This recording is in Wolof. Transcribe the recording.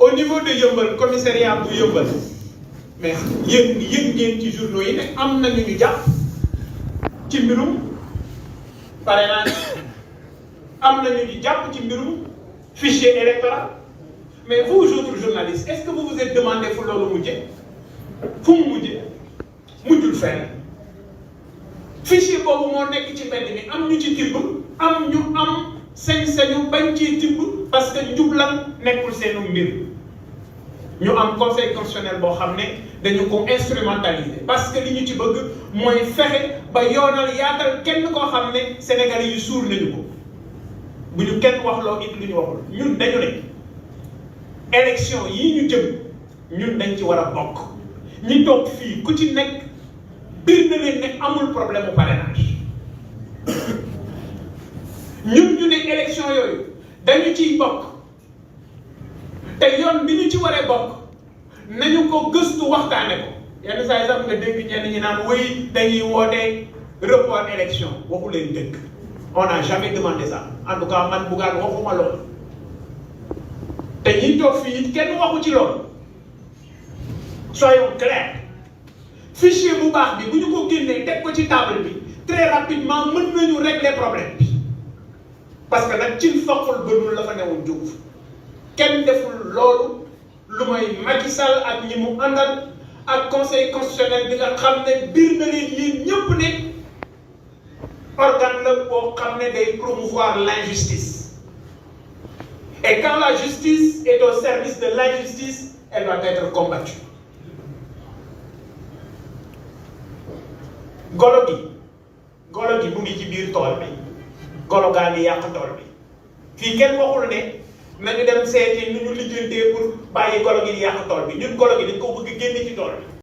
au niveau de Yeumbeul commissariat bu Yeumbeul mais yéen ngeen ci journaux yi ne am nañu ñu jàpp ci mbirum parrainage am nañu ñu jàpp ci mbirum fichier électoral mais vous autres journalistes est-ce que vous vous êtes demandé fu loolu mujjee fu mu mujjee mujjul fenn fichier boobu moo nekk ci mbedd mi am ñu ci tibb am ñu am sañ-sañu bañ ci tibb parce que njublan nekkul seenu mbir ñu am conseil constitutionnel boo xam ne dañu ko instrumentaliser parce que li ñu ci bëgg mooy fexe ba yoonal yaatal kenn koo xam ne Sénégalais yu suur nañu ko bu ñu kenn waxloo it lu ñu waxul ñun dañu ne élection yii ñu jëm ñun dañ ci war a bokk ñi toog fii ku ci nekk bir na leen ne amul problème mu parrainage ñun ñu ne élection yooyu dañu ciy bokk te yoon bi ñu ci waree bokk nañu ko gëstu waxtaane ko yenn saa yi sax nga dégg ñenn ñi naan wéy dañuy woote report élection waxu leen dëgg on n'a jamais demandé ça en tout cas man Bougane waxuma loolu te ñi toog fii it kenn waxu ci loolu soyons clairs fichier bu baax bi bu ñu ko génnee teg ko ci table bi très rapidement mën nañu régler problème bi parce que nag ci foqul bënul la fa newoon jóg kenn deful loolu lu may Macky Sall ak ñi mu àndal ak conseil constitutionnel bi nga xam ne biir na leen yéen ñëpp ne organe la boo xam ne day promouvoir l'injustice et quand la justice est au service de l'injustice elle doit être combattue. golo gi mu ngi ci biir tool bi golo gaa ngi yàq tool bi fii kenn waxul ne nañu dem seeti nu ñu lijjantee pour bàyyi golo gi di yàq tool bi ñun golo gi dañ ko bëgg génne ci tool bi